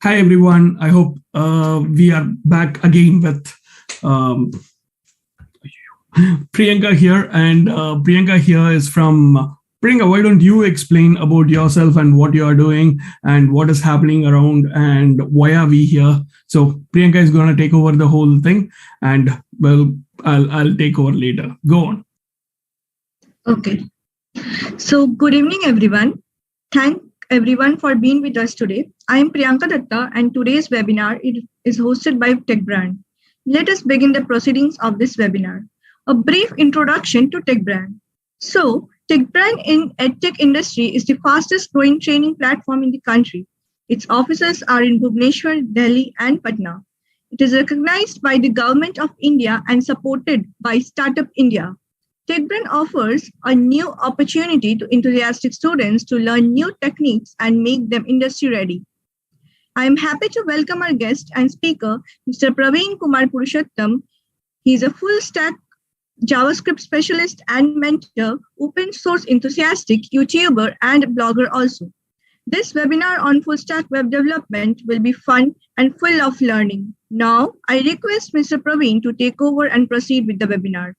Hi everyone. I hope we are back again with um, Priyanka here, and Priyanka here is from Priyanka. Why don't you explain about yourself and what you are doing and what is happening around and why are we here? So Priyanka is going to take over the whole thing, and well, I'll take over later. Go on. Okay. So, good evening, everyone. Thank everyone for being with us today. I am Priyanka Dutta, and today's webinar is hosted by TechBairn. Let us begin the proceedings of this webinar. A brief introduction to TechBairn. So, TechBairn in EdTech industry is the fastest growing training platform in the country. Its offices are in Bhubaneswar, Delhi, and Patna. It is recognized by the Government of India and supported by Startup India. TechBairn offers a new opportunity to enthusiastic students to learn new techniques and make them industry ready. I am happy to welcome our guest and speaker, Mr. Praveen Kumar Purushothaman. He is a full stack JavaScript specialist and mentor, open source enthusiastic, YouTuber, and blogger also. This webinar on full stack web development will be fun and full of learning. Now, I request Mr. Praveen to take over and proceed with the webinar.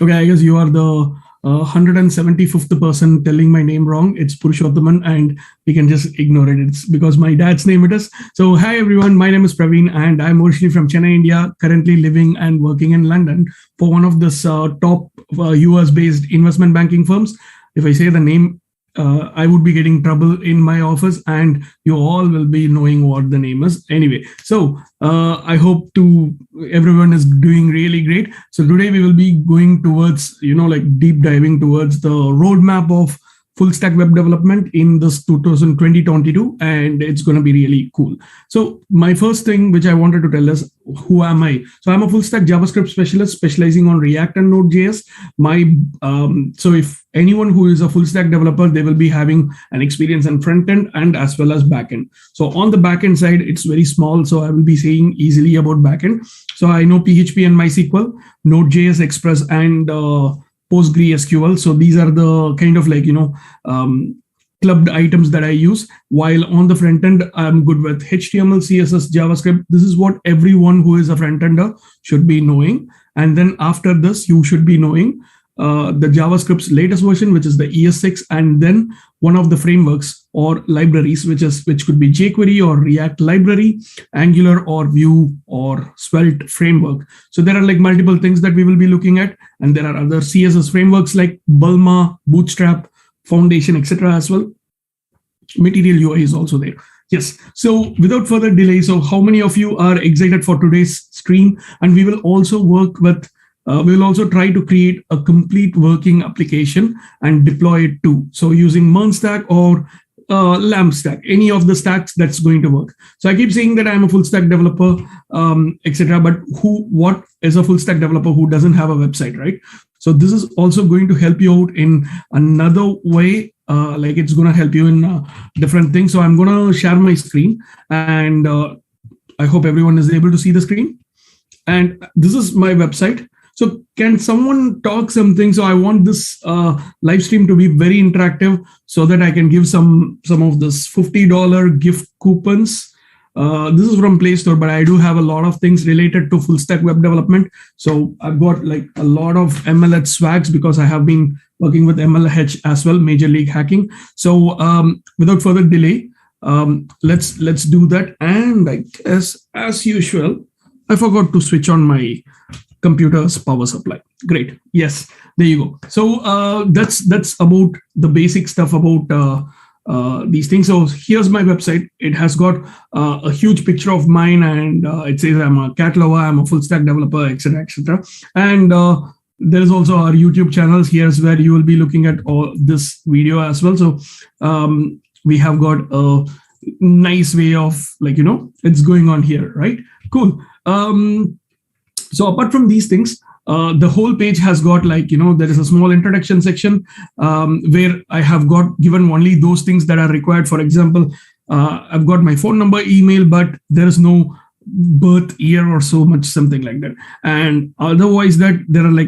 Okay, I guess you are the 175th person telling my name wrong. It's Purushothaman, and we can just ignore it. It's because my dad's name it is. So, hi everyone, my name is Praveen, and I'm originally from Chennai, India, currently living and working in London for one of this top US-based investment banking firms. If I say the name, I would be getting trouble in my office, and you all will be knowing what the name is. Anyway, so I hope everyone is doing really great. So today we will be going towards, deep diving towards the roadmap of full stack web development in this 2022, and it's going to be really cool. So my first thing which I wanted to tell is, who am I? So I'm a full stack JavaScript specialist specializing on React and Node.js. So if anyone who is a full stack developer, they will be having an experience in front end and as well as back end. So on the back end side, it's very small. So I will be saying easily about back end. So I know PHP and MySQL, Node.js, Express, and PostgreSQL. So these are the kind of clubbed items that I use. While on the front end, I'm good with HTML, CSS, JavaScript. This is what everyone who is a front ender should be knowing. And then after this, you should be knowing the JavaScript's latest version, which is the ES6, and then one of the frameworks or libraries, which could be jQuery or React library, Angular or Vue or Svelte framework. So there are multiple things that we will be looking at, and there are other CSS frameworks like Bulma, Bootstrap, Foundation, etc. as well. Material UI is also there. Yes. So without further delay, so how many of you are excited for today's stream? And we will also work with we will also try to create a complete working application and deploy it too. So using MERN stack or LAMP stack, any of the stacks that's going to work. So I keep saying that I'm a full stack developer, etc. But what is a full stack developer who doesn't have a website, right? So this is also going to help you out in another way. It's going to help you in different things. So I'm going to share my screen, and I hope everyone is able to see the screen. And this is my website. So can someone talk something? So I want this live stream to be very interactive so that I can give some of this $50 gift coupons. This is from Play Store, but I do have a lot of things related to full stack web development. So I've got a lot of MLH swags because I have been working with MLH as well, Major League Hacking. So without further delay, let's do that. And I guess, as usual, I forgot to switch on my computer's power supply. Great. Yes, there you go. So that's about the basic stuff about these things. So here's my website. It has got a huge picture of mine, and it says I'm a cat lover, I'm a full stack developer, etc., etc. And there is also our YouTube channels. Here's where you will be looking at all this video as well. So we have got a nice way of it's going on here, right? Cool. So apart from these things, the whole page has got there is a small introduction section where I have got given only those things that are required. For example, I've got my phone number, email, but there is no birth year or so much, something like that. And otherwise that there are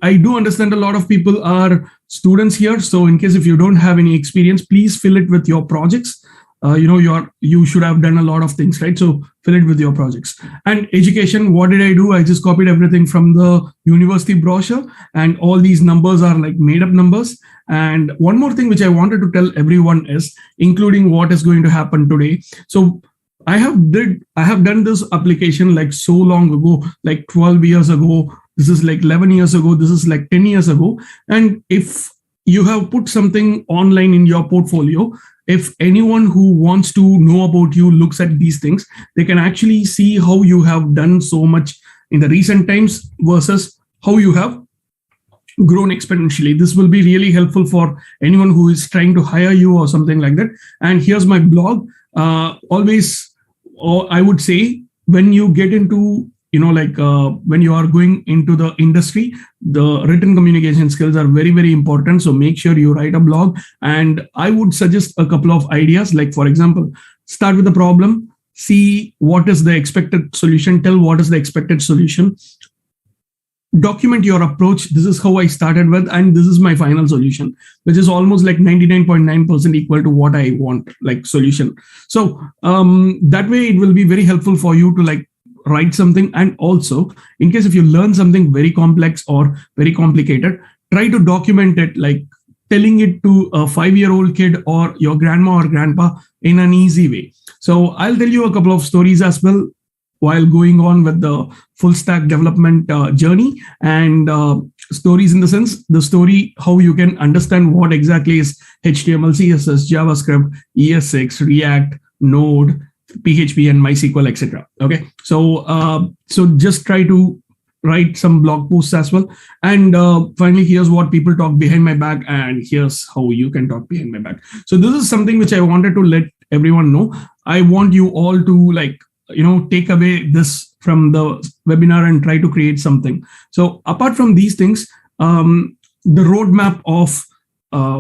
I do understand a lot of people are students here. So in case if you don't have any experience, please fill it with your projects. you should have done a lot of things, right? So fill it with your projects. And education, what did I do? I just copied everything from the university brochure, and all these numbers are like made up numbers. And one more thing which I wanted to tell everyone is, including what is going to happen today. So I have done this application like so long ago, like 12 years ago. This is like 11 years ago. This is like 10 years ago. And if you have put something online in your portfolio, if anyone who wants to know about you looks at these things, they can actually see how you have done so much in the recent times versus how you have grown exponentially. This will be really helpful for anyone who is trying to hire you or something like that. And here's my blog. Always, or I would say, when you get into, when you are going into the industry, the written communication skills are very, very important. So make sure you write a blog. And I would suggest a couple of ideas. Like, for example, start with the problem, see what is the expected solution, tell what is the expected solution, document your approach. This is how I started with, and this is my final solution, which is almost like 99.9% equal to what I want, like solution. So that way it will be very helpful for you to like write something. And also, in case if you learn something very complex or very complicated, try to document it, like telling it to a 5-year-old kid or your grandma or grandpa in an easy way. So I'll tell you a couple of stories as well while going on with the full stack development journey. And stories in the sense, the story, how you can understand what exactly is HTML, CSS, JavaScript, ES6, React, Node, PHP, and MySQL, etc. Okay, so just try to write some blog posts as well. And finally, here's what people talk behind my back, and here's how you can talk behind my back. So this is something which I wanted to let everyone know. I want you all to like, take away this from the webinar and try to create something. So apart from these things, the roadmap of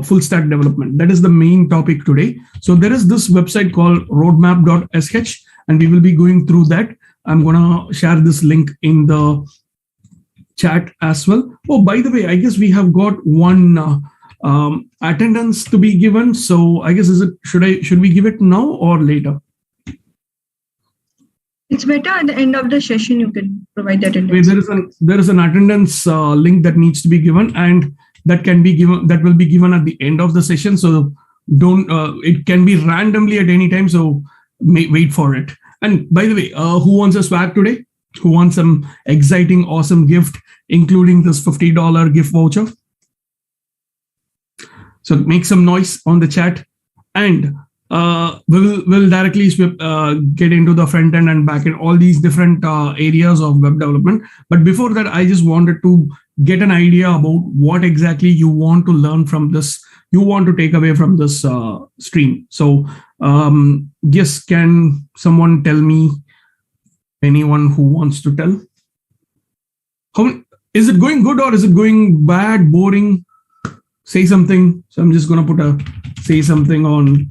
full stack development, that is the main topic today. So there is this website called roadmap.sh, and we will be going through that. I'm gonna share this link in the chat as well. Oh, by the way, I guess we have got one attendance to be given. So I guess should we give it now or later? It's better at the end of the session. You can provide that. There is an attendance link that needs to be given, and that will be given at the end of the session. So don't. It can be randomly at any time. So wait for it. And by the way, who wants a swag today? Who wants some exciting, awesome gift, including this $50 gift voucher? So make some noise on the chat, and we'll directly get into the front end and back end, all these different areas of web development. But before that, I just wanted to get an idea about what exactly you want to learn from this, you want to take away from this stream. So yes, can someone tell me, anyone who wants to tell? Is it going good or is it going bad, boring? Say something. So I'm just going to say something on.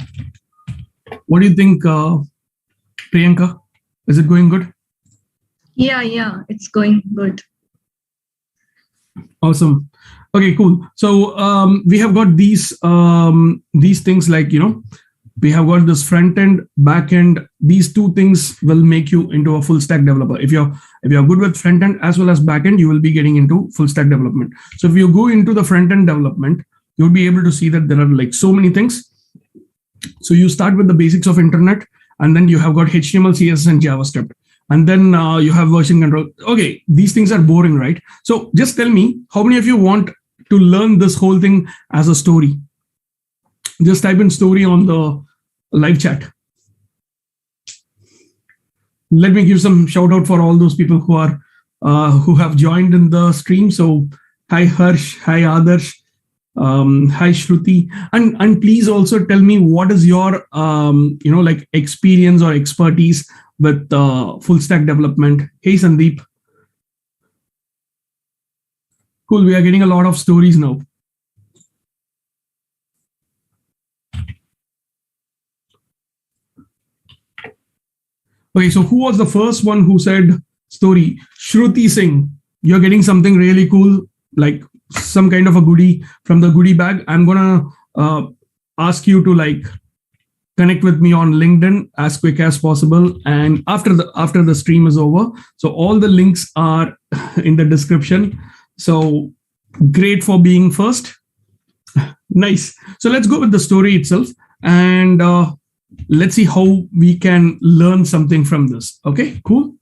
What do you think, Priyanka? Is it going good? Yeah, it's going good. Awesome. Okay, cool. So we have got these things, like, we have got this front end, back end. These two things will make you into a full stack developer. If you're good with front end as well as back end, you will be getting into full stack development. So if you go into the front end development, you'll be able to see that there are like so many things. So you start with the basics of internet, and then you have got HTML, CSS, and JavaScript. And then you have version control. Okay, these things are boring, right? So just tell me, how many of you want to learn this whole thing as a story? Just type in story on the live chat. Let me give some shout out for all those people who have joined in the stream. So hi Harsh, hi Adarsh, hi Shruti, and please also tell me what is your like experience or expertise with full stack development. Hey Sandeep. Cool, we are getting a lot of stories now. Okay, so who was the first one who said story? Shruti Singh. You're getting something really cool, like some kind of a goodie from the goodie bag. I'm gonna ask you to like connect with me on LinkedIn as quick as possible. And after the stream is over, so all the links are in the description. So great for being first. Nice. So let's go with the story itself, and let's see how we can learn something from this. Okay, cool.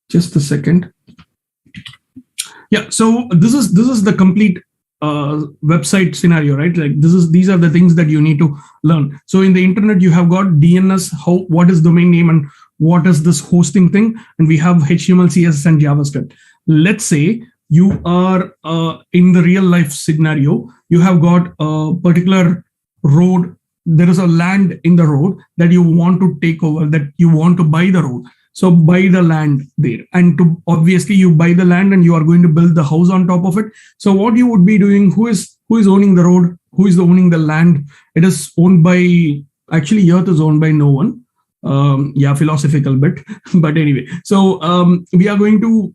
Just a second. Yeah, so this is the complete website scenario, right? Like these are the things that you need to learn. So in the internet, you have got DNS, what is domain name, and what is this hosting thing, and we have HTML, CSS, and JavaScript. Let's say you are in the real life scenario, you have got a particular road. There is a land in the road that you want to take over, that you want to buy the road. So buy the land there, and to obviously you buy the land and you are going to build the house on top of it. So what you would be doing, who is owning the road, who is owning the land? It is owned by, actually earth is owned by no one. Yeah, philosophical bit, but anyway. So we are going to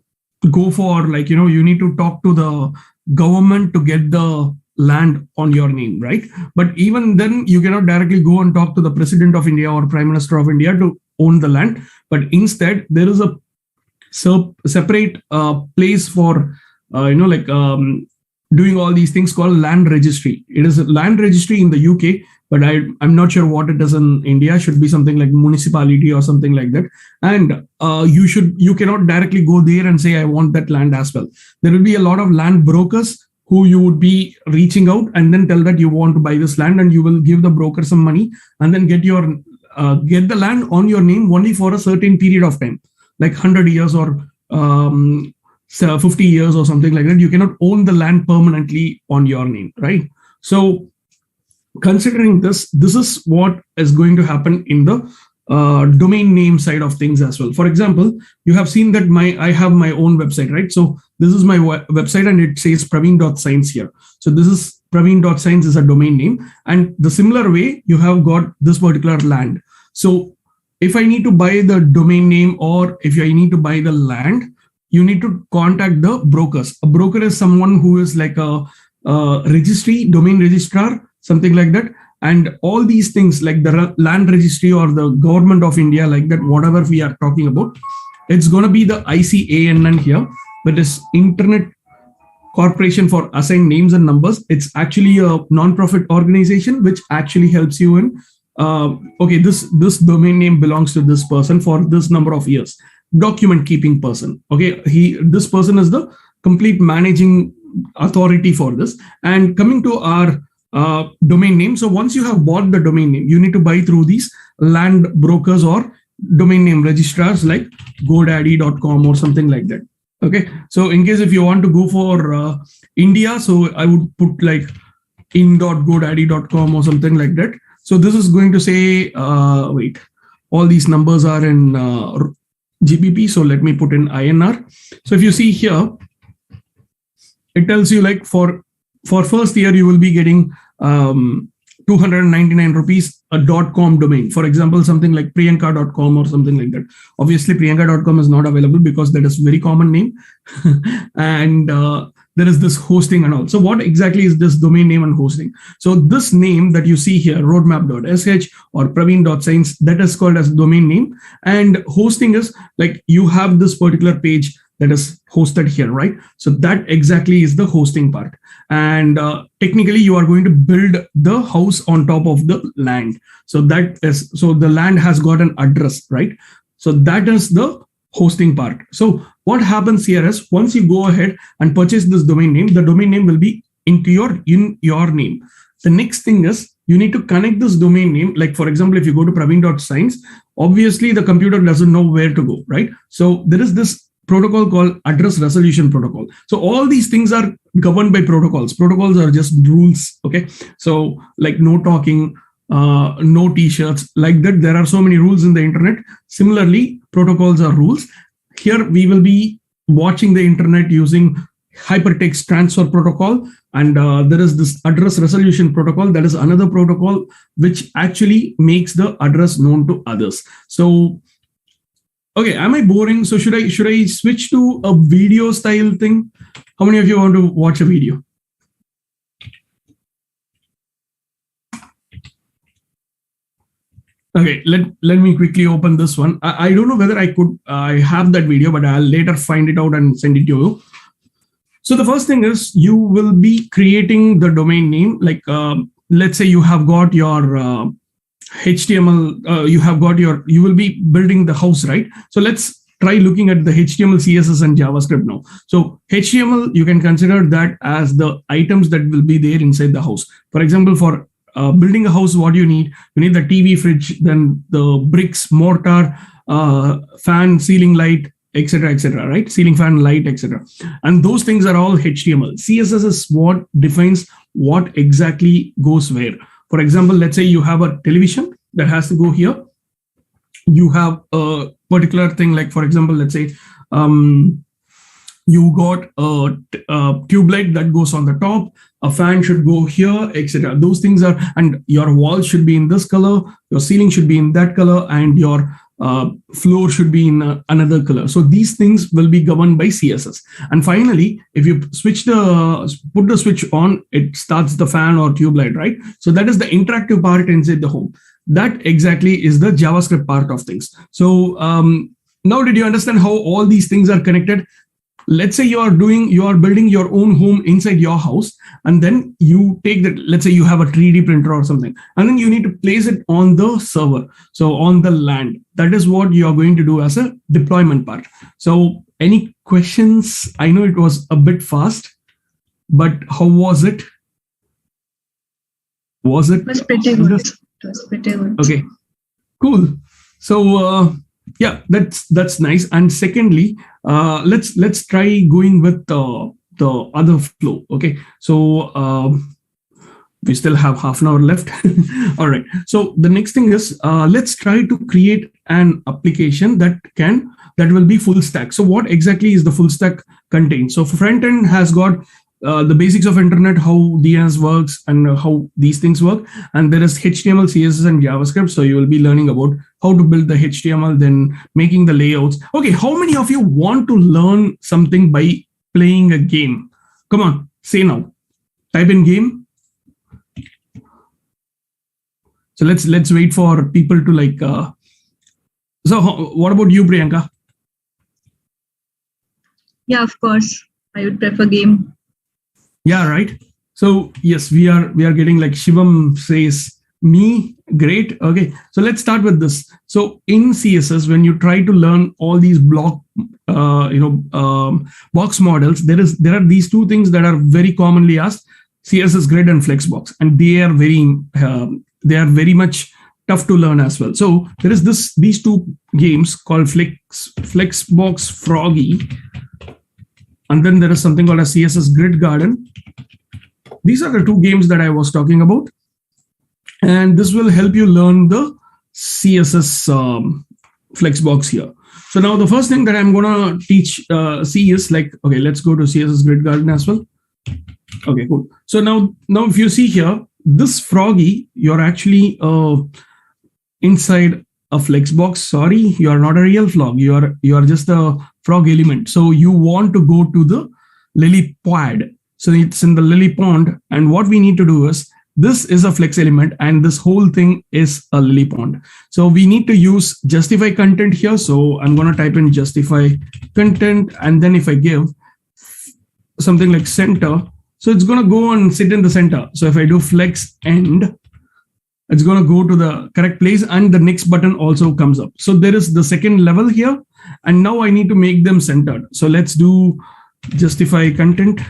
go for, like, you need to talk to the government to get the land on your name, right? But even then, you cannot directly go and talk to the President of India or Prime Minister of India to own the land. But instead, there is a separate place for doing all these things called land registry. It is a land registry in the UK, but I'm not sure what it is in India. Should be something like municipality or something like that. And you cannot directly go there and say, I want that land as well. There will be a lot of land brokers who you would be reaching out and then tell that you want to buy this land, and you will give the broker some money and then get the land on your name only for a certain period of time, like 100 years or 50 years or something like that. You cannot own the land permanently on your name, right? So considering this is what is going to happen in the domain name side of things as well. For example, you have seen that I have my own website, right? So this is my website and it says Praveen.science here. So this is Praveen.science is a domain name. And the similar way, you have got this particular land. So if I need to buy the domain name, or if I need to buy the land, you need to contact the brokers. A broker is someone who is like a registry, domain registrar, something like that. And all these things like the land registry or the government of India, like that, whatever we are talking about, it's going to be the ICANN here, that is Internet Corporation for Assigned Names and Numbers. It's actually a non-profit organization which actually helps you in, okay, this domain name belongs to this person for this number of years. Document keeping person. Okay, this person is the complete managing authority for this. And coming to our domain name. So once you have bought the domain name, you need to buy through these land brokers or domain name registrars like GoDaddy.com or something like that. Okay. So in case if you want to go for India, so I would put like in.godaddy.com or something like that. So this is going to say, wait, all these numbers are in GBP. So let me put in INR. So if you see here, it tells you like for first year, you will be getting 299 rupees a .com domain. For example, something like Priyanka.com or something like that. Obviously, Priyanka.com is not available because that is very common name. And there is this hosting and all. So what exactly is this domain name and hosting? So this name that you see here, roadmap.sh or Praveen.science, that is called as domain name. And hosting is like you have this particular page that is hosted here, right? So that exactly is the hosting part. And technically you are going to build the house on top of the land. So the land has got an address, right? So that is the hosting part. So what happens here is once you go ahead and purchase this domain name, the domain name will be in your name. The next thing is you need to connect this domain name. Like for example, if you go to Praveen.science, obviously the computer doesn't know where to go, right? So there is this protocol called address resolution protocol. So all these things are governed by protocols. Protocols are just rules. Okay. So like no talking, no t-shirts, like that. There are so many rules in the internet. Similarly, protocols are rules. Here we will be watching the internet using hypertext transfer protocol. And there is this address resolution protocol. That is another protocol which actually makes the address known to others. So okay, am I boring? So should I switch to a video style thing? How many of you want to watch a video? Okay, let me quickly open this one. I don't know whether I have that video, but I'll later find it out and send it to you. So the first thing is you will be creating the domain name. Like let's say you have got your HTML, you will be building the house, right? So let's try looking at the HTML, CSS, and JavaScript now. So HTML, you can consider that as the items that will be there inside the house. For example, for building a house, what you need the TV, fridge, then the bricks, mortar, fan, ceiling light, etc., right? Ceiling fan, light, etc. And those things are all HTML. CSS is what defines what exactly goes where. For example, let's say you have a television that has to go here. You have a particular thing, like for example, let's say you got a tube light that goes on the top, a fan should go here, etc. Those things are, and your wall should be in this color, your ceiling should be in that color, and your floor should be in another color. So these things will be governed by CSS. And finally, if you put the switch on, it starts the fan or tube light, right? So that is the interactive part inside the home. That exactly is the JavaScript part of things. So now did you understand how all these things are connected? Let's say you are building your own home inside your house, and then you take that, let's say you have a 3D printer or something, and then you need to place it on the server, so on the land. That is what you are going to do as a deployment part. So any questions? I know it was a bit fast, but how was it? It was pretty good. It was pretty good. Okay, cool. So yeah, that's nice. And secondly, let's try going with the other flow. Okay, so we still have half an hour left. All right, so the next thing is let's try to create an application that will be full stack. So what exactly is the full stack contain? So front end has got the basics of internet, how DNS works and how these things work. And there is HTML, CSS, and JavaScript. So you will be learning about how to build the HTML, then making the layouts. Okay, how many of you want to learn something by playing a game? Come on, say now. Type in game. So let's wait for people to like. So what about you, Priyanka? Yeah, of course, I would prefer game. Yeah, right. So yes, we are getting like Shivam says me. Great. Okay, so let's start with this. So in CSS, when you try to learn all these box models, there are these two things that are very commonly asked: CSS grid and flexbox, and they are very much tough to learn as well. So there is these two games called Flexbox Froggy, and then there is something called a CSS Grid Garden. These are the two games that I was talking about. And this will help you learn the CSS Flexbox here. So now the first thing that I'm going to teach C is like, okay, let's go to CSS Grid Garden as well. Okay, cool. So now if you see here, this Froggy, you're actually inside a Flexbox. Sorry, you are not a real frog. You are just a frog element. So you want to go to the lily pad. So it's in the lily pond. And what we need to do is, this is a flex element and this whole thing is a lily pond. So we need to use justify content here. So I'm going to type in justify content. And then if I give something like center, so it's going to go and sit in the center. So if I do flex end, it's going to go to the correct place and the next button also comes up. So there is the second level here. And now I need to make them centered. So let's do justify content.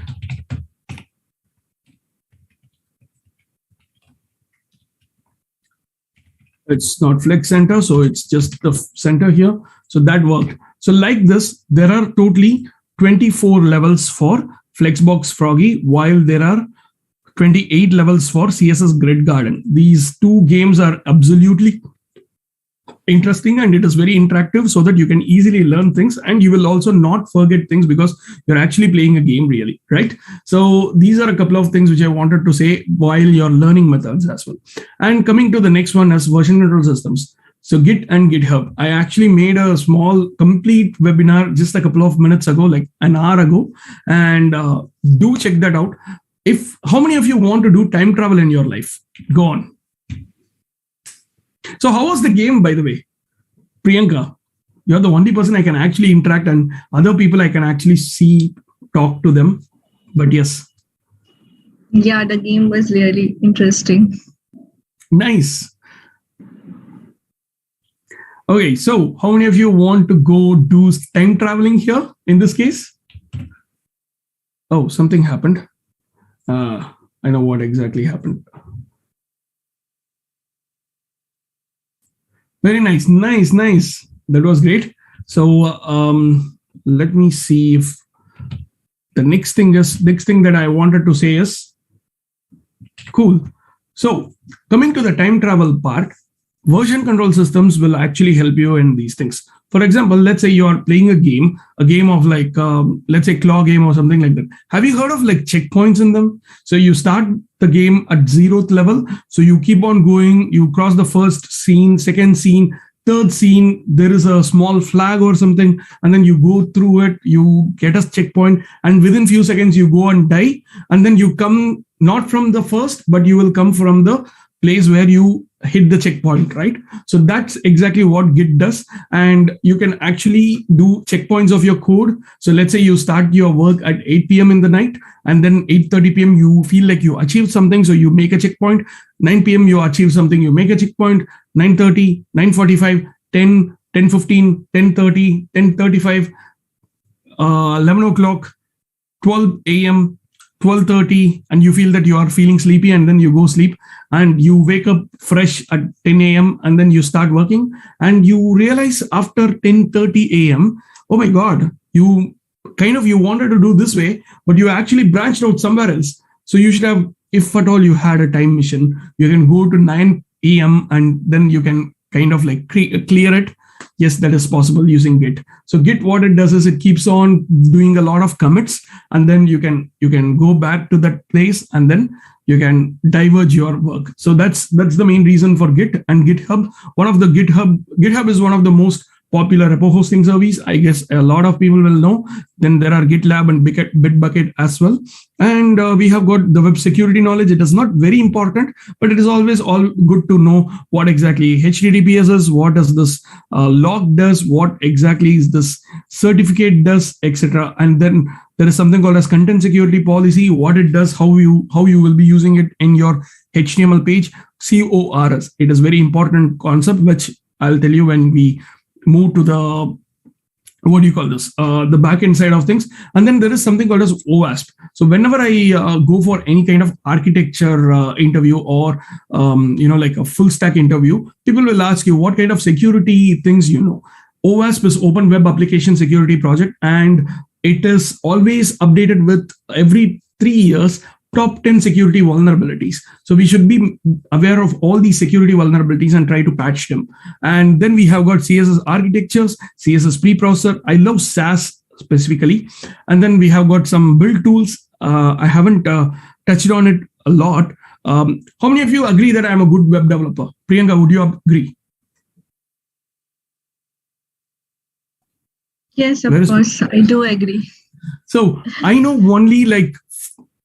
It's not flex center, so it's just the center here. So that worked. So like this, there are totally 24 levels for Flexbox Froggy, while there are 28 levels for CSS Grid Garden. These two games are absolutely interesting and it is very interactive so that you can easily learn things and you will also not forget things because you're actually playing a game really, right? So these are a couple of things which I wanted to say while you're learning methods as well. And coming to the next one as version control systems. So Git and GitHub. I actually made a small complete webinar just a couple of minutes ago, like an hour ago, and do check that out. How many of you want to do time travel in your life? Go on. So how was the game, by the way? Priyanka, you're the only person I can actually interact, and other people I can actually see, talk to them. But yes. Yeah, the game was really interesting. Nice. Okay, so how many of you want to go do time traveling here in this case? Oh, something happened. I know what exactly happened. Very nice, nice. That was great. So let me see if the next thing that I wanted to say is cool. So coming to the time travel part, version control systems will actually help you in these things. For example, let's say you are playing a game of like, let's say claw game or something like that. Have you heard of like checkpoints in them? So you start the game at 0th level. So you keep on going, you cross the first scene, second scene, third scene, there is a small flag or something, and then you go through it, you get a checkpoint, and within few seconds you go and die. And then you come not from the first, but you will come from the place where you hit the checkpoint, right? So that's exactly what Git does. And you can actually do checkpoints of your code. So let's say you start your work at 8 p.m. in the night, and then 8:30 p.m. you feel like you achieved something, so you make a checkpoint. 9 p.m. you achieve something, you make a checkpoint. 9:30, 9:45, 10, 10:15, 10:30, 10:35, 11 o'clock, 12 a.m., 12:30, and you feel that you are feeling sleepy, and then you go sleep, and you wake up fresh at 10 a.m., and then you start working, and you realize after 10:30 a.m., oh my God, you wanted to do this way, but you actually branched out somewhere else. So you should have, if at all you had a time machine, you can go to 9 a.m. and then you can kind of like clear it. Yes, that is possible using Git. So Git, what it does is it keeps on doing a lot of commits, and then you can go back to that place, and then you can diverge your work. So that's the main reason for Git and GitHub. GitHub is one of the most popular repo hosting service. I guess a lot of people will know. Then there are GitLab and Bitbucket as well. And we have got the web security knowledge. It is not very important, but it is always all good to know what exactly HTTPS is, what does this log does, what exactly is this certificate does, etc. And then there is something called as content security policy, what it does, how you will be using it in your HTML page, CORS. It is very important concept, which I'll tell you when we move to the the backend side of things. And then there is something called as OWASP. So whenever I go for any kind of architecture interview or like a full stack interview, people will ask you what kind of security things you know. OWASP is Open Web Application Security Project, and it is always updated with every 3 years top 10 security vulnerabilities. So we should be aware of all these security vulnerabilities and try to patch them. And then we have got CSS architectures, CSS preprocessor. I love Sass specifically. And then we have got some build tools. I haven't touched on it a lot. How many of you agree that I'm a good web developer? Priyanka, would you agree? Yes, of course, I do agree. So I know only like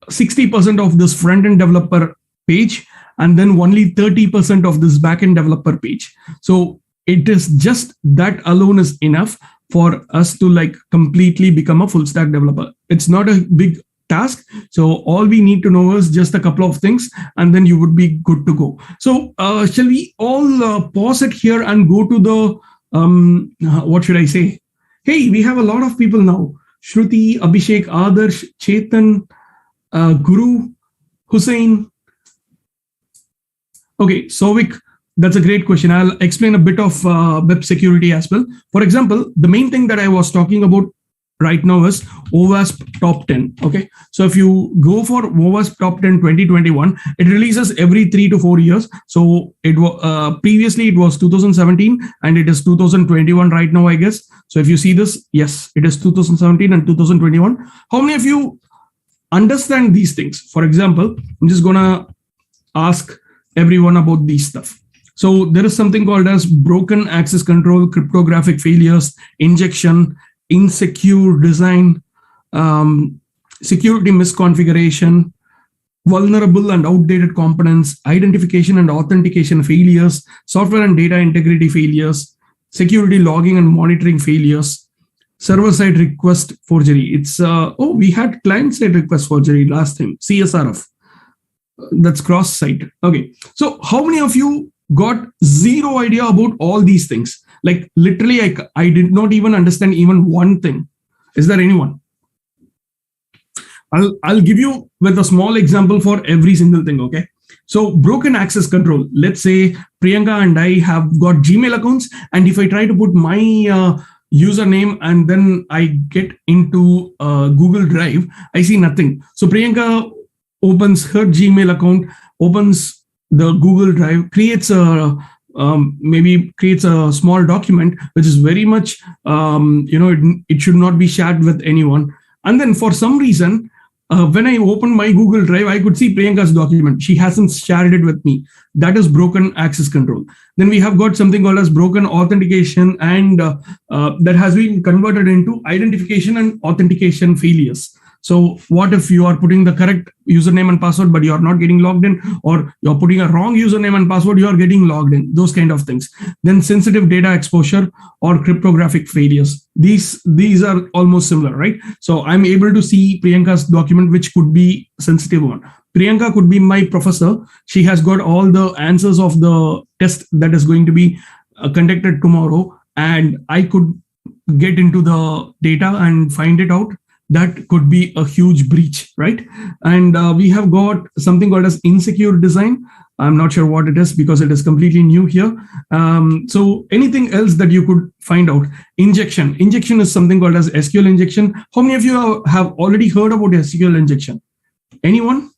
60% of this front-end developer page, and then only 30% of this back-end developer page. So it is just that alone is enough for us to like completely become a full stack developer. It's not a big task. So all we need to know is just a couple of things, and then you would be good to go. So shall we all pause it here and go to the, what should I say? Hey, we have a lot of people now. Shruti, Abhishek, Adarsh, Chetan, Guru, Hussein. Okay, Sovik, that's a great question. I'll explain a bit of web security as well. For example, the main thing that I was talking about right now is OWASP Top 10. Okay, so if you go for OWASP Top 10 2021, it releases every 3 to 4 years. So it previously it was 2017 and it is 2021 right now, I guess. So if you see this, yes, it is 2017 and 2021. How many of you understand these things? For example, I'm just gonna ask everyone about these stuff. So there is something called as broken access control, cryptographic failures, injection, insecure design, security misconfiguration, vulnerable and outdated components, identification and authentication failures, software and data integrity failures, security logging and monitoring failures, server-side request forgery. It's we had client-side request forgery last time, CSRF. That's cross-site. Okay, so how many of you got zero idea about all these things? Like literally, I did not even understand even one thing. Is there anyone? I'll give you with a small example for every single thing. Okay, so broken access control. Let's say Priyanka and I have got Gmail accounts, and if I try to put my username and then I get into Google Drive, I see nothing. So Priyanka opens her Gmail account, opens the Google Drive, creates a maybe creates a small document which is very much it should not be shared with anyone. And then for some reason, when I opened my Google Drive, I could see Priyanka's document. She hasn't shared it with me. That is broken access control. Then we have got something called as broken authentication, and that has been converted into identification and authentication failures. So what if you are putting the correct username and password, but you are not getting logged in, or you're putting a wrong username and password, you are getting logged in, those kind of things. Then sensitive data exposure or cryptographic failures. These are almost similar, right? So I'm able to see Priyanka's document, which could be sensitive one. Priyanka could be my professor. She has got all the answers of the test that is going to be conducted tomorrow, and I could get into the data and find it out. That could be a huge breach, right? And we have got something called as insecure design. I'm not sure what it is because it is completely new here. So anything else that you could find out? Injection. Injection is something called as SQL injection. How many of you have already heard about SQL injection? Anyone?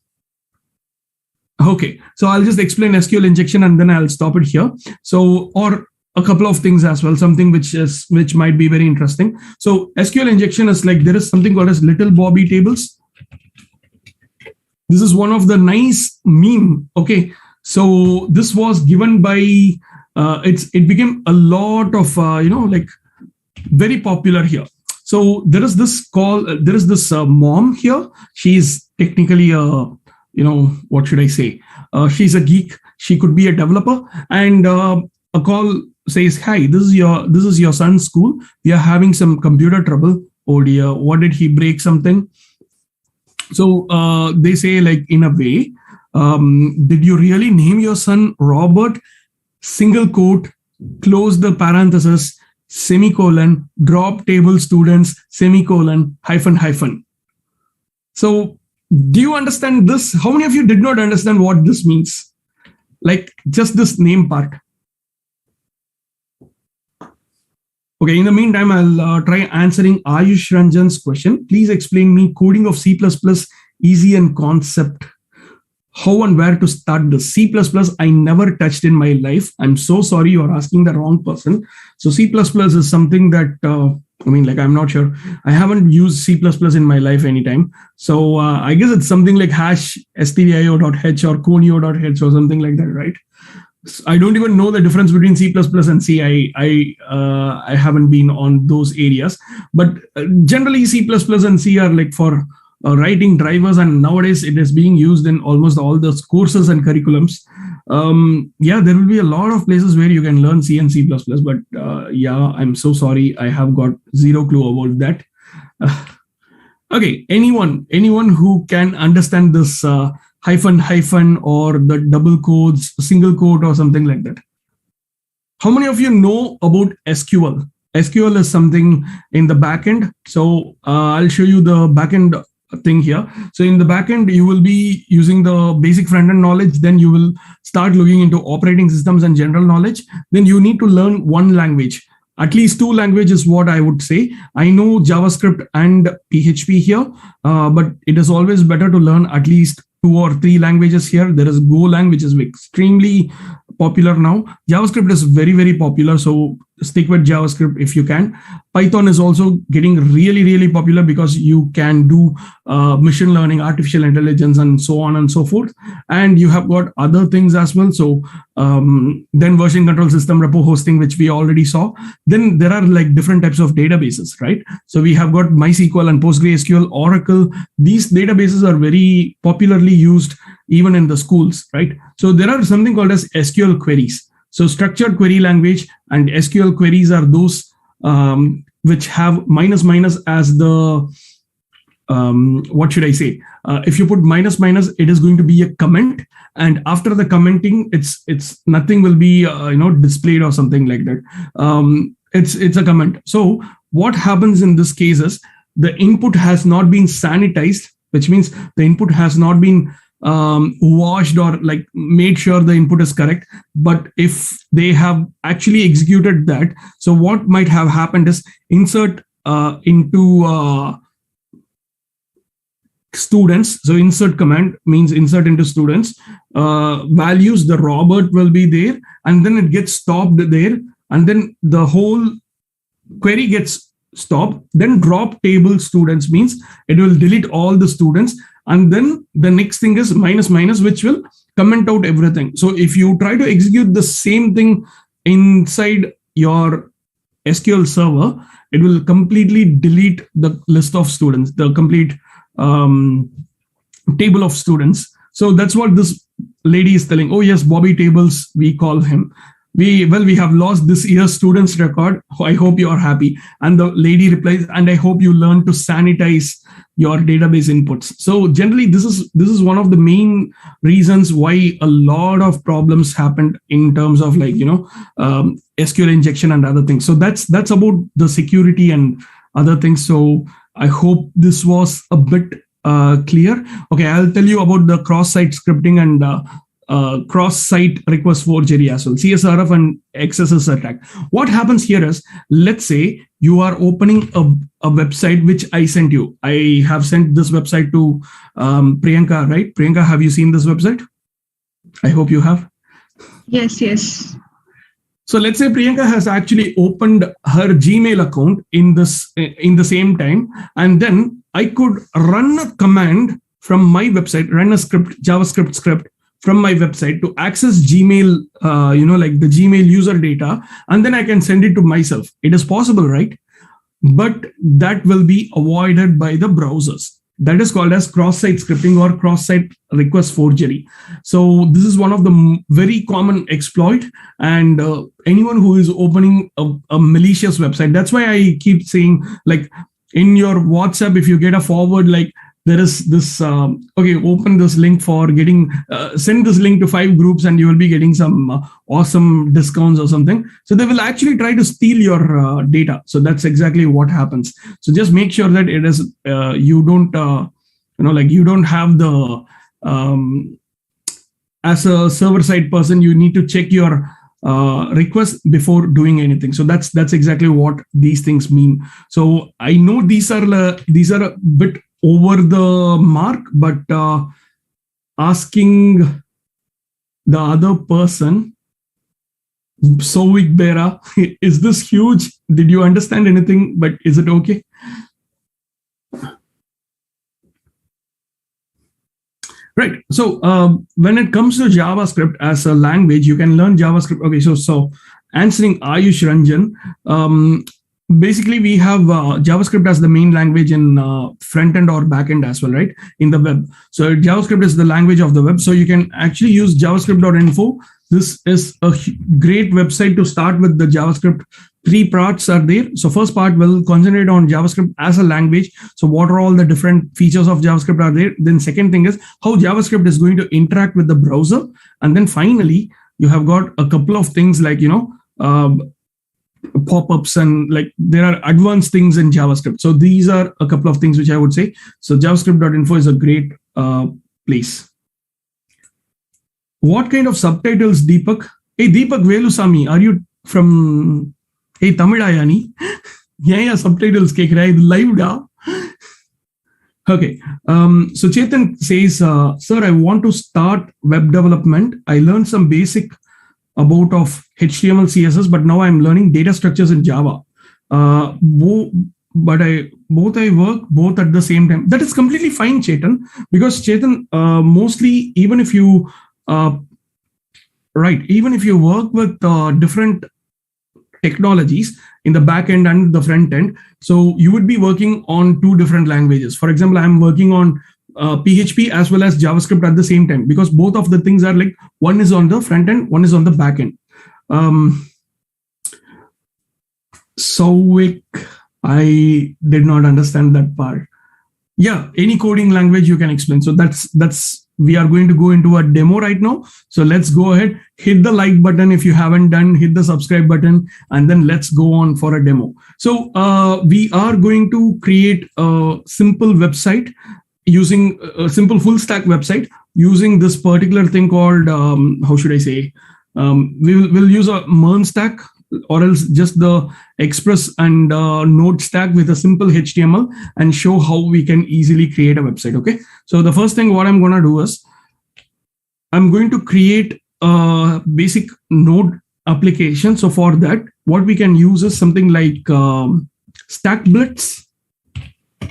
Okay, so I'll just explain SQL injection and then I'll stop it here. So, or a couple of things as well, something which might be very interesting. So SQL injection is like, there is something called as little Bobby tables. This is one of the nice meme. Okay, so this was given by it became a lot of like very popular here. So there is this mom here. She's technically a what should I say? She's a geek. She could be a developer, and a call says, "Hi, this is your son's school. We are having some computer trouble. Oh dear, what did he break something?" So they say, like, in a way, did you really name your son Robert? Single quote, close the parenthesis, semicolon, drop table students, semicolon, hyphen, hyphen. So do you understand this? How many of you did not understand what this means? Like just this name part. Okay, in the meantime, I'll try answering Ayush Ranjan's question. Please explain me coding of C++ easy and concept. How and where to start this? C++ I never touched in my life. I'm so sorry, you're asking the wrong person. So C++ is something that, I'm not sure. I haven't used C++ in my life anytime. So I guess it's something like hash stdio.h or conio.h or something like that, right? I don't even know the difference between C++ and C. I haven't been on those areas, but generally C++ and C are like for writing drivers, and nowadays it is being used in almost all those courses and curriculums. There will be a lot of places where you can learn C and C++, but I'm so sorry, I have got zero clue about that. Okay, anyone who can understand this hyphen hyphen or the double quotes, single quote or something like that? How many of you know about SQL? SQL is something in the backend. So I'll show you the backend thing here. So in the backend, you will be using the basic front-end knowledge. Then you will start looking into operating systems and general knowledge. Then you need to learn one language. At least two languages, what I would say. I know JavaScript and PHP here, but it is always better to learn at least 2 or 3 languages here. There is Golang, which is extremely popular now. JavaScript is very, very popular. So stick with JavaScript if you can. Python is also getting really, really popular because you can do machine learning, artificial intelligence, and so on and so forth. And you have got other things as well. So then version control system, repo hosting, which we already saw. Then there are like different types of databases, right? So we have got MySQL and PostgreSQL, Oracle. These databases are very popularly used even in the schools, right? So there are something called as SQL queries. So structured query language and SQL queries are those which have minus minus as the what should I say? If you put minus minus, it is going to be a comment, and after the commenting, it's nothing will be displayed or something like that. It's a comment. So what happens in this case is the input has not been sanitized, which means the input has not been washed or like made sure the input is correct. But if they have actually executed that, so what might have happened is insert into students. So insert command means insert into students values. The Robert will be there, and then it gets stopped there, and then the whole query gets stopped. Then drop table students means it will delete all the students, and then the next thing is minus minus, which will comment out everything. So if you try to execute the same thing inside your SQL server, it will completely delete the list of students, the complete table of students. So that's what this lady is telling. Oh yes, Bobby Tables, we call him. We have lost this year's students record. I hope you are happy. And the lady replies, and I hope you learn to sanitize your database inputs. So generally, this is one of the main reasons why a lot of problems happened in terms of like SQL injection and other things. So that's about the security and other things. So I hope this was a bit clear. Okay, I'll tell you about the cross-site scripting and cross-site request forgery as well, CSRF and XSS attack. What happens here is, let's say you are opening a website which I sent you. I have sent this website to Priyanka, right? Priyanka, have you seen this website? I hope you have. Yes. So let's say Priyanka has actually opened her Gmail account in the same time, and then I could run a command from my website, run a script, JavaScript script from my website to access Gmail, like the Gmail user data, and then I can send it to myself. It is possible, right? But that will be avoided by the browsers. That is called as cross-site scripting or cross-site request forgery. So this is one of the very common exploit, and anyone who is opening a malicious website, that's why I keep saying, like in your WhatsApp, if you get a forward, like there is this, open this link for getting, send this link to 5 groups and you will be getting some awesome discounts or something. So they will actually try to steal your data. So that's exactly what happens. So just make sure that it is, you don't, you don't have the, as a server side person, you need to check your request before doing anything. So that's exactly what these things mean. So I know these are a bit over the mark, but asking the other person, Sovik Bera, is this huge? Did you understand anything? But is it okay? Right. So when it comes to JavaScript as a language, you can learn JavaScript. Okay. So answering Ayush Ranjan, basically we have JavaScript as the main language in front end or back end as well, right? In the web. So JavaScript is the language of the web. So you can actually use javascript.info. This is a great website to start with. The JavaScript 3 parts are there. So first part will concentrate on JavaScript as a language. So what are all the different features of JavaScript are there? Then second thing is how JavaScript is going to interact with the browser. And then finally, you have got a couple of things like, pop-ups and like there are advanced things in JavaScript. So these are a couple of things which I would say. So javascript.info is a great place. What kind of subtitles, Deepak? Hey, Deepak Velusamy, are you from... Hey, Tamil Ayani? Yeah, subtitles ke live da. Okay. So Chetan says, sir, I want to start web development. I learned some basic about of HTML, CSS, but now I'm learning data structures in Java. But I work both at the same time. That is completely fine, Chetan, because Chetan, mostly even if you even if you work with different technologies in the back end and the front end, so you would be working on two different languages. For example, I'm working on PHP as well as JavaScript at the same time, because both of the things are like, one is on the front end, one is on the back end. So I did not understand that part. Yeah, any coding language you can explain. So that's we are going to go into a demo right now. So let's go ahead, hit the like button if you haven't done, hit the subscribe button, and then let's go on for a demo. So we are going to create a simple website using a simple full stack website using this particular thing called, how should I say? We'll use a MERN stack, or else just the Express and Node stack with a simple HTML, and show how we can easily create a website. Okay. So the first thing what I'm going to do is I'm going to create a basic Node application. So for that, what we can use is something like StackBlitz.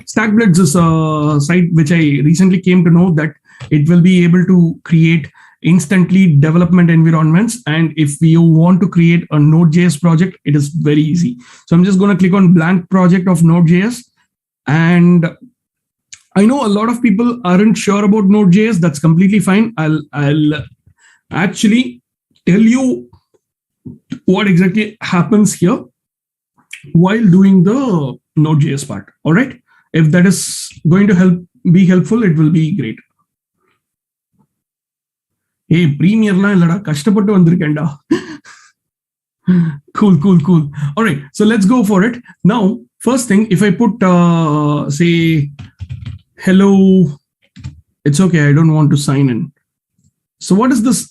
StackBlitz is a site which I recently came to know that it will be able to create instantly development environments. And if you want to create a Node.js project, it is very easy. So I'm just going to click on blank project of Node.js. And I know a lot of people aren't sure about Node.js. That's completely fine. I'll actually tell you what exactly happens here while doing the Node.js part. All right. If that is going to be helpful, it will be great. Hey, premierலாம் இல்லடா, கஷ்டப்பட்டு வந்திருக்கேன்டா. Cool. All right, so let's go for it. Now, first thing, if I put, say, hello, it's okay, I don't want to sign in. So what is this?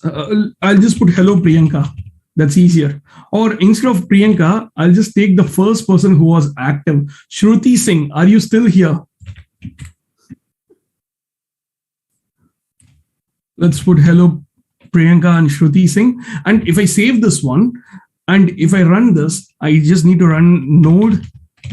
I'll just put hello, Priyanka. That's easier. Or instead of Priyanka, I'll just take the first person who was active. Shruti Singh, are you still here? Let's put hello, Priyanka and Shruti Singh. And if I save this one, and if I run this, I just need to run node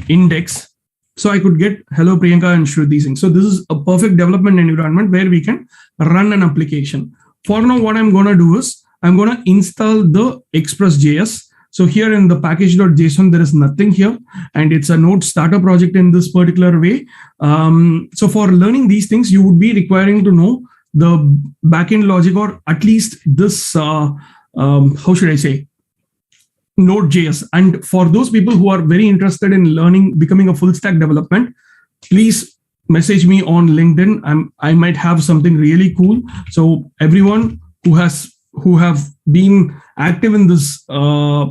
index. So I could get hello, Priyanka and Shruti Singh. So this is a perfect development environment where we can run an application. For now, what I'm going to do is I'm going to install the Express.js. So here in the package.json, there is nothing here. And it's a Node starter project in this particular way. So for learning these things, you would be requiring to know the backend logic, or at least this, how should I say, Node.js. And for those people who are very interested in learning, becoming a full stack development, please message me on LinkedIn. I might have something really cool. So everyone who have been active in this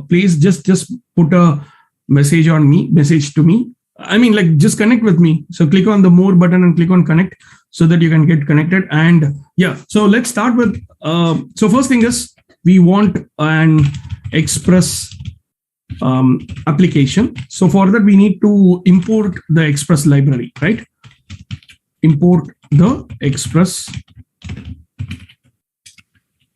place, just put a message to me. I mean, like, just connect with me. So click on the more button and click on connect so that you can get connected. And yeah, so let's start with, so first thing is we want an Express application. So for that, we need to import the Express library, right? Import the Express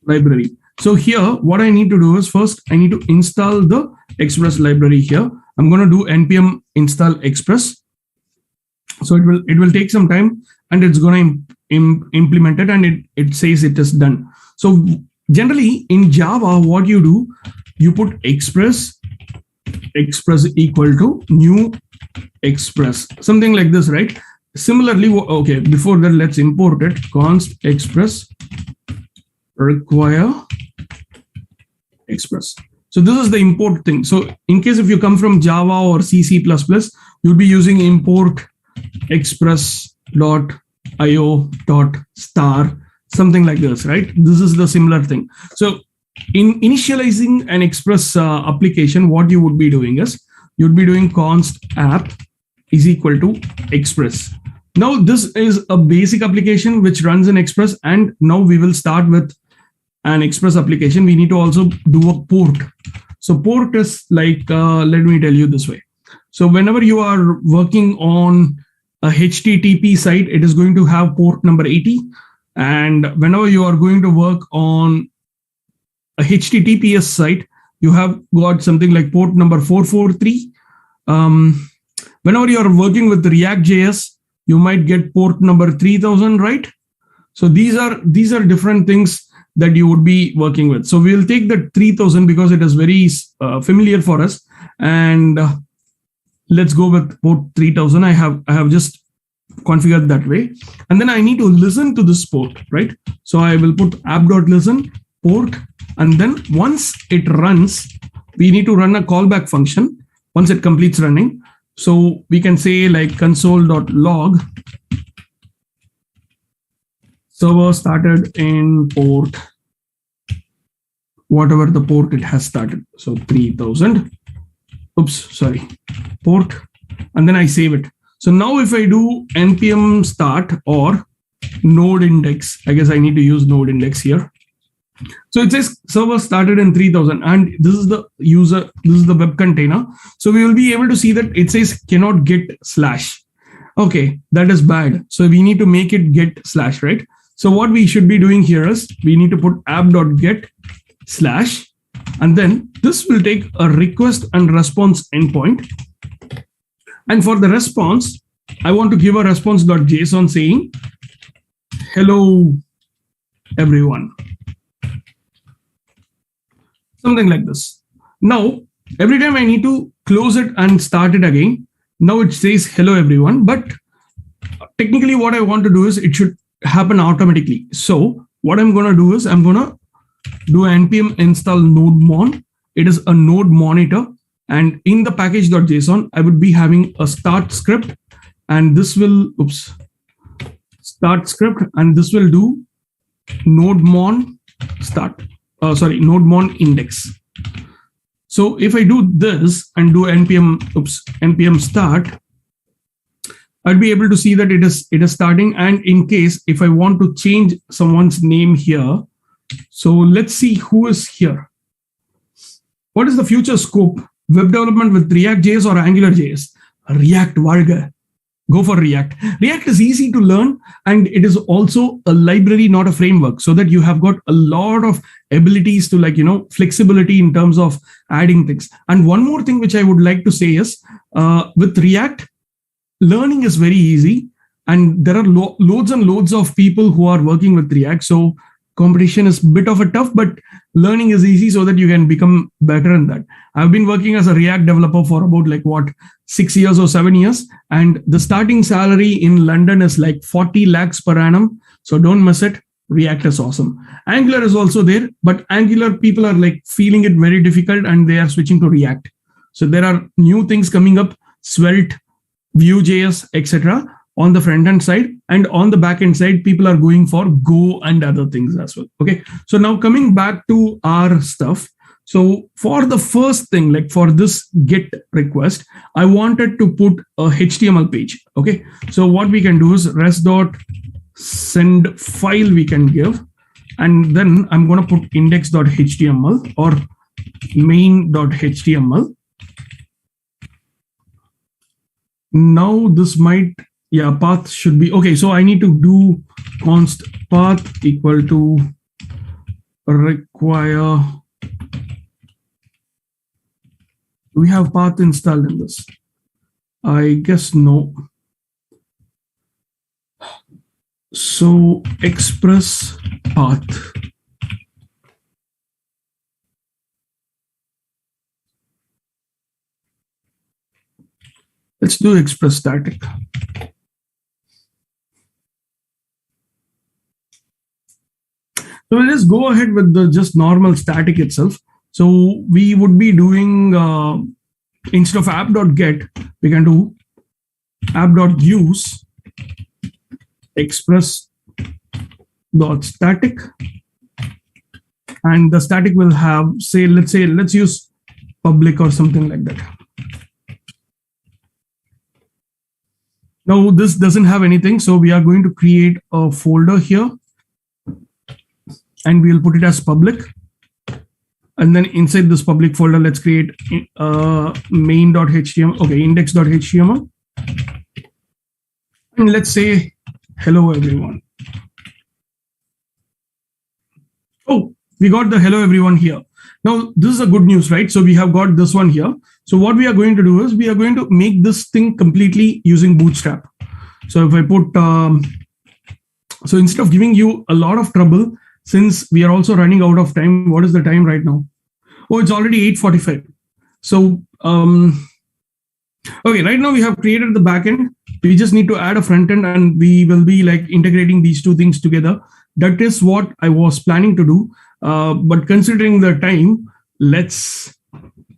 library. So here, what I need to do is first, I need to install the Express library here. I'm going to do npm install Express. So it will take some time, and it's going to implement it, and it says it is done. So generally in Java, what you do, you put Express equal to new Express, something like this, right? Similarly, okay, before that, let's import it. Const Express require Express. So this is the import thing. So in case if you come from Java or C++, you'll be using import express.io.star, something like this, right? This is the similar thing. So in initializing an Express application, what you would be doing is you'd be doing const app is equal to Express. Now this is a basic application which runs in Express, and now we will start with an Express application. We need to also do a port. So port is like, let me tell you this way. So whenever you are working on a HTTP site, it is going to have port number 80. And whenever you are going to work on a HTTPS site, you have got something like port number 443. Whenever you are working with React.js, you might get port number 3000, right? So these are different things that you would be working with. So we'll take the 3000 because it is very familiar for us, and let's go with port 3000. I have just configured that way, and then I need to listen to this port, right? So I will put app.listen port, and then once it runs, we need to run a callback function once it completes running. So we can say like console.log server started in port, whatever the port it has started. So 3000, port, and then I save it. So now if I do npm start or node index, I guess I need to use node index here. So it says server started in 3000, and this is the user, this is the web container. So we will be able to see that it says cannot get slash. Okay, that is bad. So we need to make it get slash, right? So what we should be doing here is we need to put app.get slash, and then this will take a request and response endpoint. And for the response, I want to give a response.json saying, hello, everyone. Something like this. Now, every time I need to close it and start it again, now it says hello, everyone. But technically what I want to do is it should happen automatically. So what I'm going to do is I'm going to do npm install nodemon. It is a node monitor. And in the package.json, I would be having a start script, and this will, start script, and this will do nodemon start, nodemon index. So if I do this and do npm start, I'd be able to see that it is starting. And in case if I want to change someone's name here, so let's see who is here. What is the future scope? Web development with React.js or AngularJS? React, Varga. Go for React. React is easy to learn, and it is also a library, not a framework, so that you have got a lot of abilities to flexibility in terms of adding things. And one more thing which I would like to say is with React, learning is very easy, and there are loads and loads of people who are working with React. So competition is a bit of a tough, but learning is easy so that you can become better in that. I've been working as a React developer for about 6 years or 7 years, and the starting salary in London is like 40 lakhs per annum. So don't miss it. React is awesome. Angular is also there, but Angular people are feeling it very difficult, and they are switching to React. So there are new things coming up, Svelte, Vue.js, etc. on the front end side, and on the back end side, people are going for Go and other things as well. Okay. So now coming back to our stuff. So for the first thing, for this get request, I wanted to put a HTML page. Okay. So what we can do is res.send file we can give, and then I'm going to put index.html or main.html. Now this might, path should be okay. So I need to do const path equal to require. Do we have path installed in this? I guess no. So express path. Let's do express static. So we'll just go ahead with the just normal static itself. So we would be doing, instead of app.get, we can do app.use express.static. And the static will have, let's use public or something like that. Now this doesn't have anything, so we are going to create a folder here, and we'll put it as public. And then inside this public folder, let's create main.html, index.html. And let's say, hello, everyone. Oh, we got the hello everyone here. Now, this is a good news, right? So we have got this one here. So what we are going to do is we are going to make this thing completely using Bootstrap. So if I put, so instead of giving you a lot of trouble, since we are also running out of time, what is the time right now? Oh, it's already 8:45. So, okay, right now we have created the backend. We just need to add a front end and we will be like integrating these two things together. That is what I was planning to do. But considering the time, let's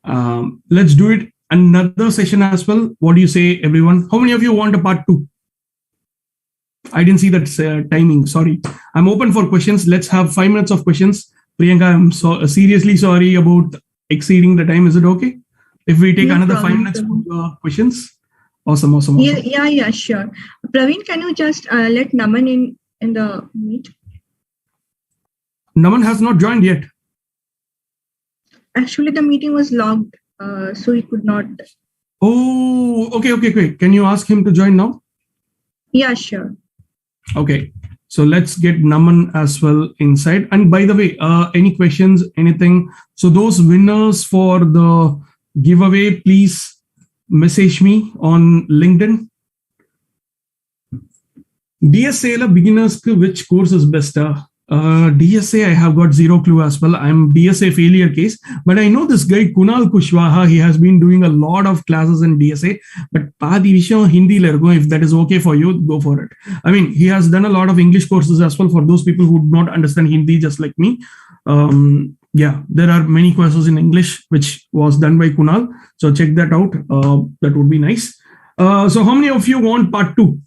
do it another session as well. What do you say, everyone? How many of you want a part 2? I didn't see that timing. Sorry. I'm open for questions. Let's have 5 minutes of questions. Priyanka, I'm seriously sorry about exceeding the time. Is it okay if we take another 5 minutes for questions? Awesome. Yeah, sure. Praveen, can you just let Naman in the meet? Naman has not joined yet. Actually, the meeting was logged, so he could not. Oh, okay. Can you ask him to join now? Yeah, sure. Okay. So let's get Naman as well inside. And by the way, any questions, anything? So those winners for the giveaway, please message me on LinkedIn. DSA beginners, which course is best? DSA, I have got zero clue as well. I'm DSA failure case, but I know this guy Kunal Kushwaha. He has been doing a lot of classes in DSA, but Padi Visham Hindi lergo. If that is okay for you, go for it. I mean, he has done a lot of English courses as well for those people who do not understand Hindi, just like me. Yeah, there are many courses in English which was done by Kunal. So check that out. That would be nice. So how many of you want part 2?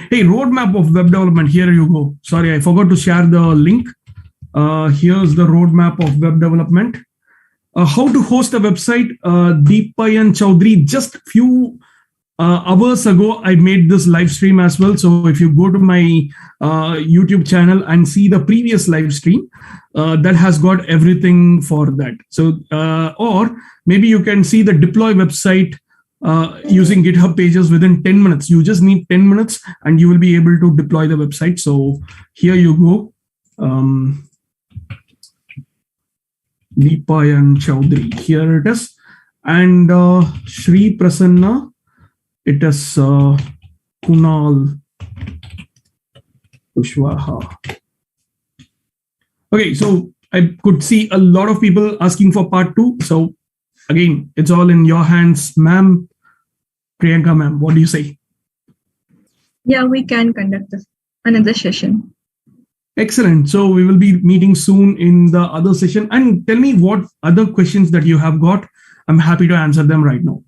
Hey, roadmap of web development. Here you go. Sorry, I forgot to share the link. Here's the roadmap of web development. How to host a website. Deepayan Chaudhary, just few hours ago, I made this live stream as well. So if you go to my YouTube channel and see the previous live stream, that has got everything for that. So, or maybe you can see the deploy website using GitHub pages within 10 minutes. You just need 10 minutes and you will be able to deploy the website. So here you go. Deepayan Chaudhary, here it is. And Shri Prasanna, it is Kunal Kushwaha. Okay, so I could see a lot of people asking for part 2. So again, it's all in your hands, ma'am. Priyanka, ma'am, what do you say? Yeah, we can conduct another session. Excellent. So we will be meeting soon in the other session. And tell me what other questions that you have got. I'm happy to answer them right now.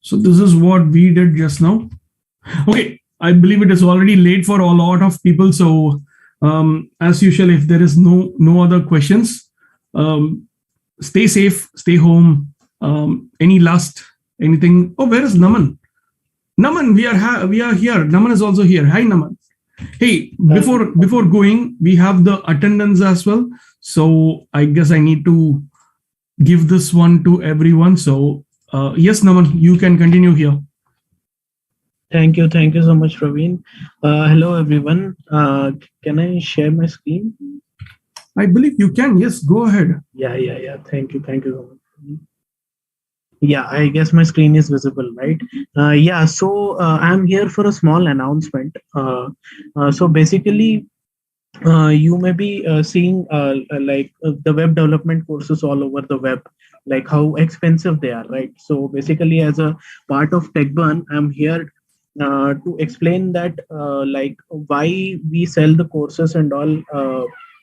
So this is what we did just now. Okay, I believe it is already late for a lot of people. So as usual, if there is no other questions, stay safe, stay home. Anything? Oh, where is Naman? Naman, we are here. Naman is also here. Hi, Naman. Hey, before going, we have the attendance as well. So I guess I need to give this one to everyone. So yes, Naman, you can continue here. Thank you so much, Praveen. Hello, everyone. Can I share my screen? I believe you can. Yes, go ahead. Yeah. Thank you so much. Yeah, I guess my screen is visible, right? Yeah, so I'm here for a small announcement. So basically, you may be seeing the web development courses all over the web, like how expensive they are, right? So basically, as a part of TechBairn, I'm here to explain that like why we sell the courses and all,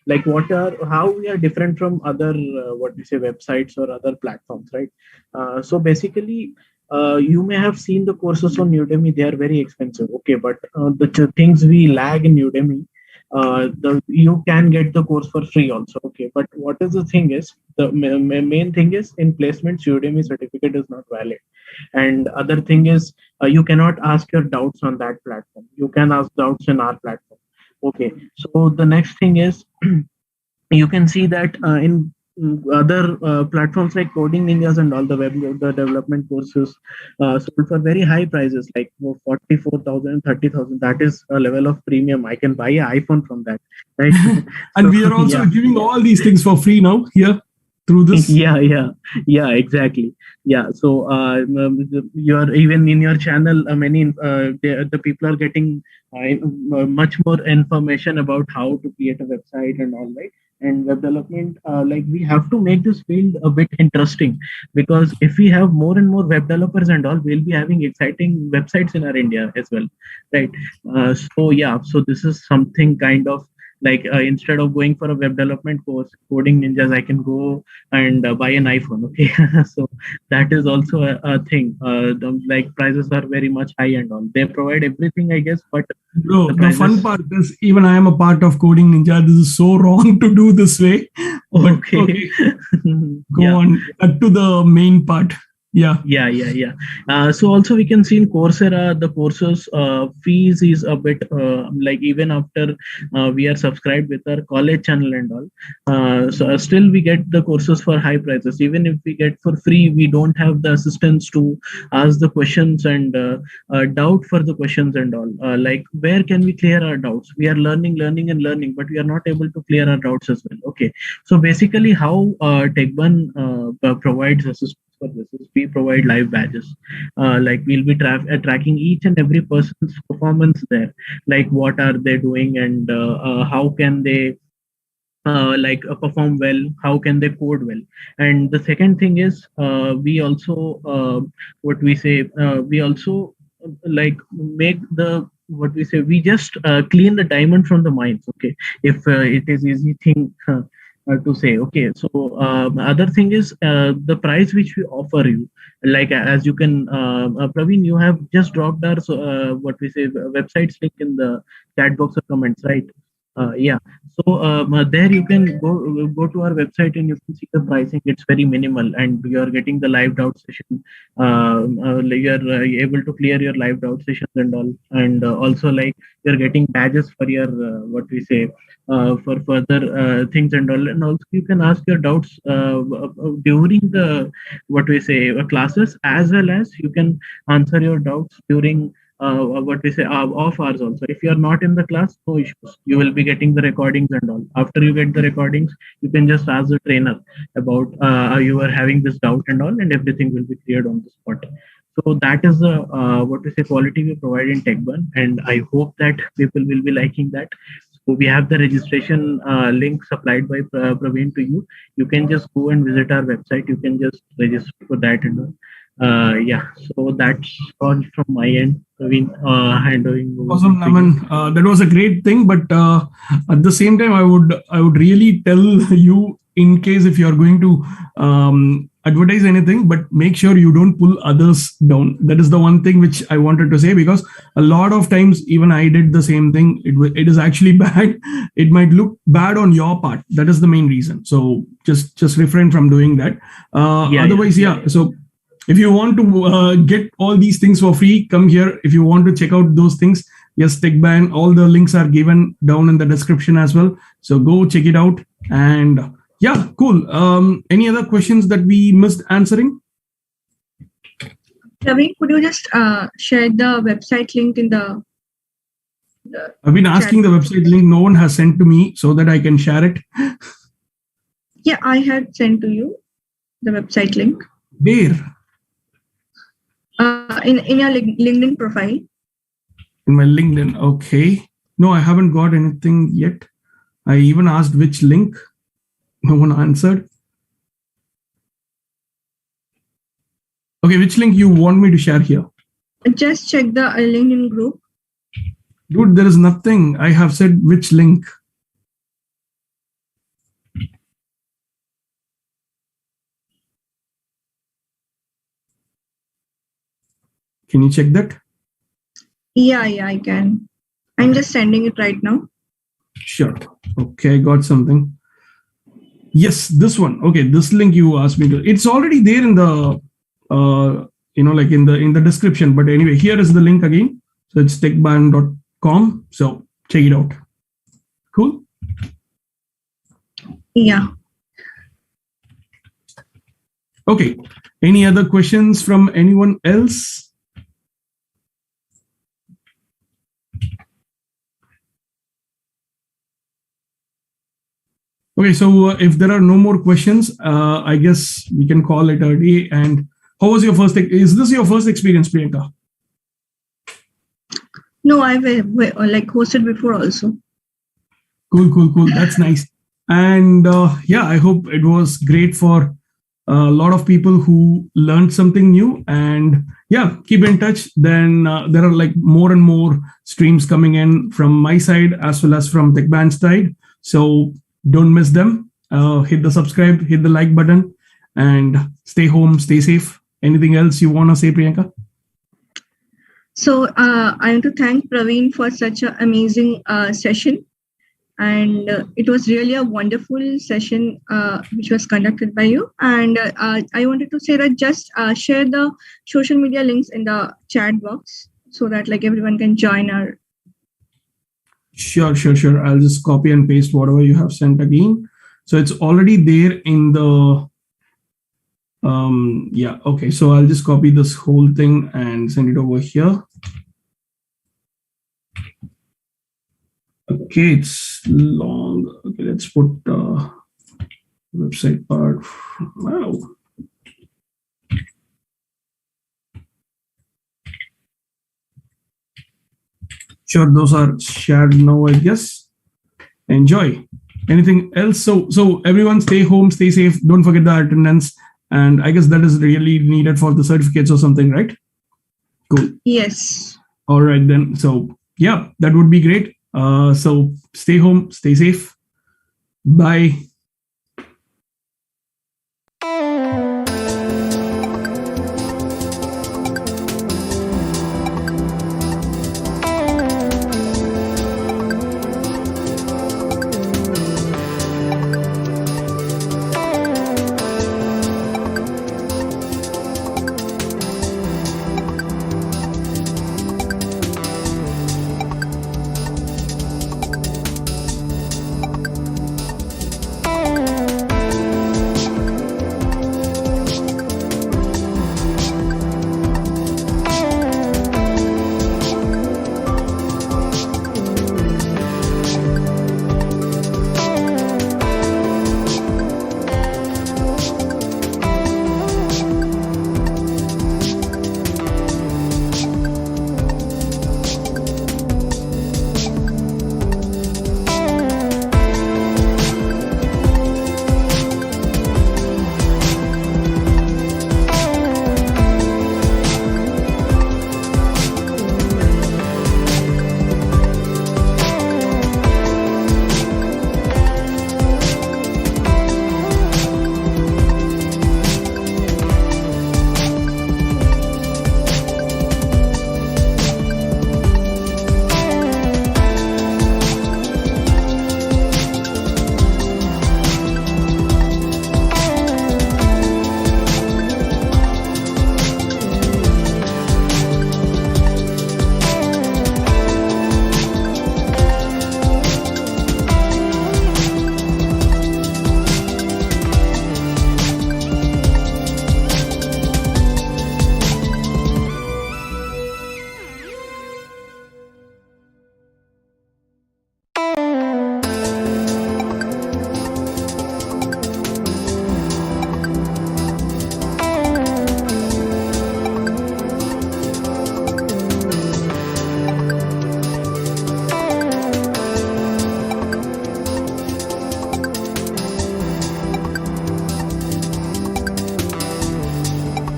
like how we are different from other websites or other platforms, right? So basically, you may have seen the courses on Udemy. They are very expensive, okay, but the things we lag in Udemy, you can get the course for free also, okay, but what is the thing is, the main thing is, in placements Udemy certificate is not valid, and other thing is, you cannot ask your doubts on that platform. You can ask doubts in our platform, okay. So the next thing is, you can see that in other platforms like Coding Ninjas and all the development courses sold for very high prices, like 44,000, 30,000. That is a level of premium. I can buy an iPhone from that, right? And So, we are also yeah. giving all these things for free now here through this. Yeah, exactly. Yeah, so you are even in your channel, many the people are getting much more information about how to create a website and all, right? And web development, like we have to make this field a bit interesting, because if we have more and more web developers and all, we'll be having exciting websites in our India as well, right? So yeah, so this is something kind of like, instead of going for a web development course, Coding Ninjas, I can go and buy an iPhone. Okay, so that is also a thing. Like prices are very much high and all. They provide everything, I guess, but Bro, the the fun prices. part is even I am a part of Coding Ninja. This is so wrong to do this way. But Okay. go Yeah. on. Cut to the main part. Yeah. Yeah. So also we can see in Coursera, the courses fees is a bit like, even after we are subscribed with our college channel and all, so still we get the courses for high prices. Even if we get for free, we don't have the assistance to ask the questions and doubt for the questions and all. Like, where can we clear our doubts? We are learning, but we are not able to clear our doubts as well. Okay, so basically how TechBairn provides assistance for this is, we provide live badges. Like, we'll be tracking each and every person's performance there, like what are they doing, and how can they perform well, how can they code well. And the second thing is, we also what we say we also make the, what we say, we just clean the diamond from the mines. Okay, if it is easy thing to say. Okay, so other thing is, the price which we offer you, like, as you can, Praveen, you have just dropped our what we say websites link in the chat box or comments, right? Yeah. So there you can go to our website and you can see the pricing. It's very minimal, and you are getting the live doubt session. You are able to clear your live doubt sessions and all, and also, like, you're getting badges for your what we say for further things and all. And also you can ask your doubts during the, what we say, classes, as well as you can answer your doubts during what we say off hours also. If you are not in the class, no issues, you will be getting the recordings and all. After you get the recordings, you can just ask the trainer about you are having this doubt and all, and everything will be cleared on the spot. So that is the what we say quality we provide in TechBairn, and I hope that people will be liking that. So we have the registration link supplied by Praveen to you. You can just go and visit our website. You can just register for that and all. Yeah, so that's all from my end. Praveen, handing over Awesome, to you. Naman. That was a great thing, but at the same time, I would really tell you, in case if you are going to advertise anything, but make sure you don't pull others down. That is the one thing which I wanted to say, because a lot of times even I did the same thing. It is actually bad. It might look bad on your part. That is the main reason. So just refrain from doing that. Otherwise, yeah. So if you want to get all these things for free, come here. If you want to check out those things, yes, TechBairn, all the links are given down in the description as well. So go check it out. And yeah, cool. Any other questions that we missed answering? Praveen, could you just share the website link in the I've been asking the website link. No one has sent to me so that I can share it. Yeah, I had sent to you the website link. Where? In your LinkedIn profile. In my LinkedIn. Okay. No, I haven't got anything yet. I even asked which link. No one answered. Okay, which link you want me to share here? Just check the LinkedIn group. Dude, there is nothing. I have said which link. Can you check that? Yeah, I can. I'm just sending it right now. Sure. Okay, I got something. Yes, this one. Okay, this link you asked me to. It's already there in the like in the description. But anyway, here is the link again. So it's techbairn.com. So check it out. Cool. Yeah. Okay. Any other questions from anyone else? Okay, so if there are no more questions, I guess we can call it a day. And how was your first? Is this your first experience, Priyanka? No, I've like hosted before also. Cool. That's nice. And yeah, I hope it was great for a lot of people who learned something new. And yeah, keep in touch. Then there are like more and more streams coming in from my side as well as from TechBairn's side. So don't miss them. Hit the subscribe, hit the like button, and stay home, stay safe. Anything else you want to say, Priyanka? So I want to thank Praveen for such an amazing session. And it was really a wonderful session which was conducted by you. And I wanted to say that just share the social media links in the chat box so that like everyone can join our. Sure. I'll just copy and paste whatever you have sent again. So it's already there in the. Yeah. Okay. So I'll just copy this whole thing and send it over here. Okay, it's long. Okay, let's put website part. Wow. Sure, those are shared now, I guess. Enjoy. Anything else? So everyone stay home, stay safe. Don't forget the attendance. And I guess that is really needed for the certificates or something, right? Cool. Yes. All right, then. So yeah, that would be great. So stay home, stay safe. Bye.